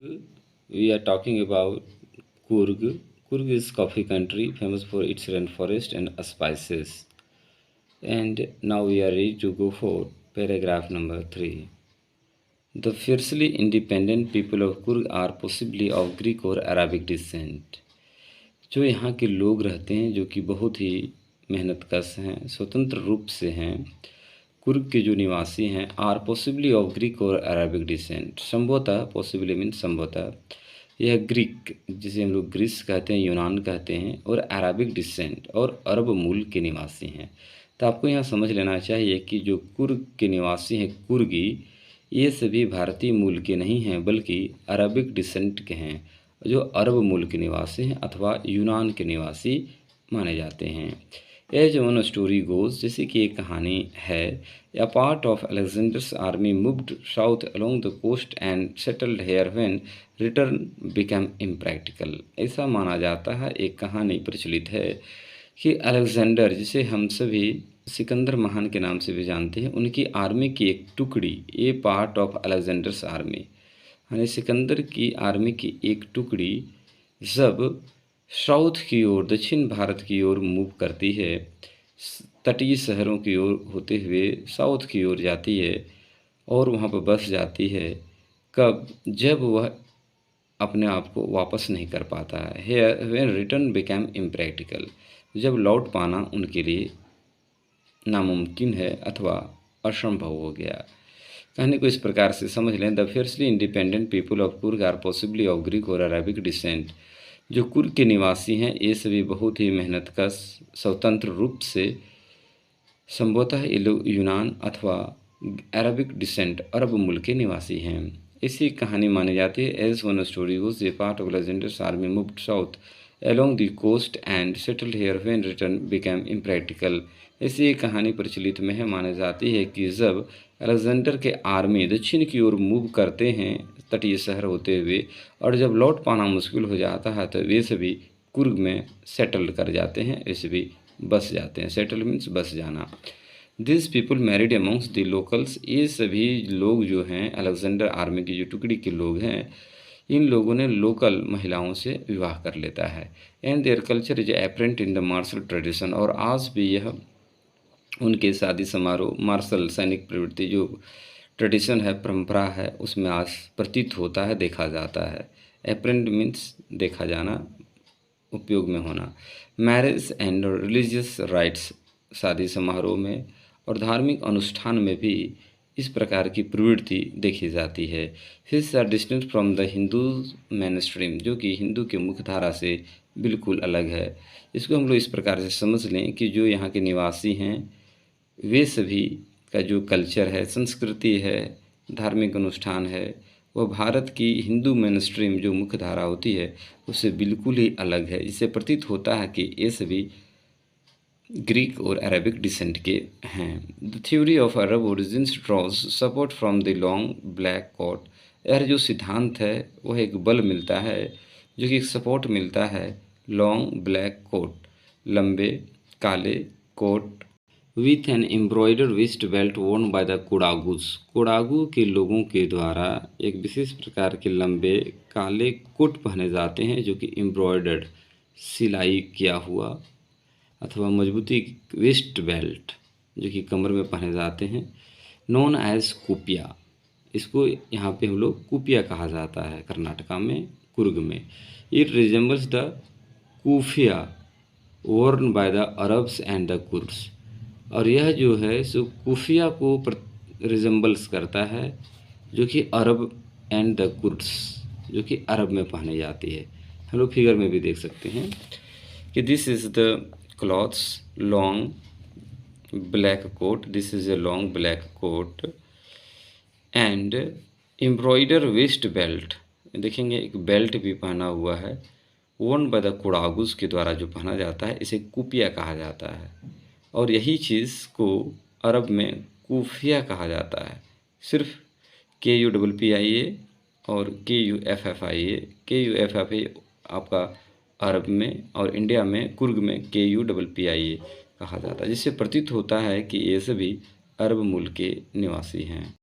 We are talking about Coorg. Coorg is coffee country famous for its rainforest and spices. And now we are ready to go for paragraph number 3. The fiercely independent people of Coorg are possibly of Greek or Arabic descent. जो यहाँ के लोग रहते हैं जो कि बहुत ही मेहनतकश हैं, स्वतंत्र रूप से हैं, कुर्ग के जो निवासी हैं आर पॉसिबली ऑफ ग्रीक और अरबिक डिसेंट। संभवतः, पॉसिबली मीन संभवतः, यह ग्रीक जिसे हम लोग ग्रीस कहते हैं, यूनान कहते हैं, और अरबिक डिसेंट और अरब मूल के निवासी हैं। तो आपको यहाँ समझ लेना चाहिए कि जो कुर्ग के निवासी हैं, कुर्गी, ये सभी भारतीय मूल के नहीं हैं बल्कि अरबिक डिसेंट के हैं, जो अरब मूल के निवासी हैं अथवा यूनान के निवासी माने जाते हैं। एज वन स्टोरी गोज, जैसे कि एक कहानी है, a part of Alexander's army moved south along the coast and settled here when return became impractical। ऐसा माना जाता है, एक कहानी प्रचलित है कि अलेक्जेंडर, जिसे हम सभी सिकंदर महान के नाम से भी जानते हैं, उनकी आर्मी की एक टुकड़ी, ये पार्ट ऑफ अलेक्जेंडर्स आर्मी, यानी सिकंदर की आर्मी की एक टुकड़ी जब साउथ की ओर, दक्षिण भारत की ओर मूव करती है, तटीय शहरों की ओर होते हुए साउथ की ओर जाती है और वहाँ पर बस जाती है, कब? जब वह अपने आप को वापस नहीं कर पाता है। Here when return become impractical, जब लौट पाना उनके लिए नामुमकिन है अथवा असंभव हो गया। कहानी को इस प्रकार से समझ लें, the fiercely independent people of Coorg are possibly of Greek और अरबिक डिसेंट। जो कुर्ग के निवासी हैं ये सभी बहुत ही मेहनतकश, स्वतंत्र रूप से, संभवतः ये लोग यूनान अथवा अरबिक डिसेंट, अरब मूल के निवासी हैं। इसी कहानी मानी जाती है। As one story goes, a part of Alexander's army moved south along the coast and settled here when return became impractical। ऐसी एक कहानी प्रचलित में है, मानी जाती है कि जब अलेक्जेंडर के आर्मी दक्षिण की ओर मूव करते हैं तटीय शहर होते हुए, और जब लौट पाना मुश्किल हो जाता है तो वे सभी कुर्ग में सेटल कर जाते हैं, वे सभी बस जाते हैं। सेटल मीन्स बस जाना। This people married amongst the locals, ये सभी लोग जो हैं अलेक्जेंडर आर्मी की जो टुकड़ी के लोग हैं, इन लोगों ने लोकल महिलाओं से विवाह कर लेता है। And their culture is apparent in the martial tradition, और आज भी यह उनके शादी समारोह, मार्शल सैनिक प्रवृत्ति जो ट्रेडिशन है, परंपरा है, उसमें आज प्रतीत होता है, देखा जाता है। एपरेंट मीन्स देखा जाना, उपयोग में होना। मैरिज एंड रिलीजियस राइट्स, शादी समारोह में और धार्मिक अनुष्ठान में भी इस प्रकार की प्रवृत्ति देखी जाती है। His are distant from the Hindu mainstream, जो कि हिंदू के मुख्य धारा से बिल्कुल अलग है। इसको हम लोग इस प्रकार से समझ लें कि जो यहाँ के निवासी हैं वे सभी का जो कल्चर है, संस्कृति है, धार्मिक अनुष्ठान है, वह भारत की हिंदू मेन स्ट्रीम जो मुख्य धारा होती है उससे बिल्कुल ही अलग है। इससे प्रतीत होता है कि ये सभी ग्रीक और अरबिक डिसेंट के हैं। The theory of Arab origins draws support from the long black coat, यह जो सिद्धांत है वह एक बल मिलता है, जो कि एक सपोर्ट मिलता है लॉन्ग ब्लैक कोट, लंबे काले coat, with an embroidered waist belt worn by the Kodagus, Kodagu के लोगों के द्वारा एक विशेष प्रकार के लंबे काले कोट पहने जाते हैं, जो कि एम्ब्रॉयडर्ड, सिलाई किया हुआ अथवा मजबूती वेस्ट बेल्ट, जो कि कमर में पहने जाते हैं, नोन एज कुपिया। इसको यहाँ पे हम लोग कुपिया कहा जाता है कर्नाटका में, कुर्ग में। It resembles the keffiyeh worn by the Arabs and the Coorgs, और यह जो है सो कुफिया को रिजेंबल्स करता है, जो कि अरब एंड द कुर्ग्स, जो कि अरब में पहने जाती है। हम लोग फिगर में भी देख सकते हैं कि this is the clothes, long black coat, this is a long black coat and embroider waist belt, देखेंगे एक बेल्ट भी पहना हुआ है, worn by the कोडागुस के द्वारा जो पहना जाता है, इसे कुपिया कहा जाता है, और यही चीज़ को अरब में कुफिया कहा जाता है। सिर्फ KUPPIA और KUFFIA, KUFFIA आपका अरब में और इंडिया में कुर्ग में KUPPIA कहा जाता है, जिससे प्रतीत होता है कि ये सभी अरब मूल के निवासी हैं।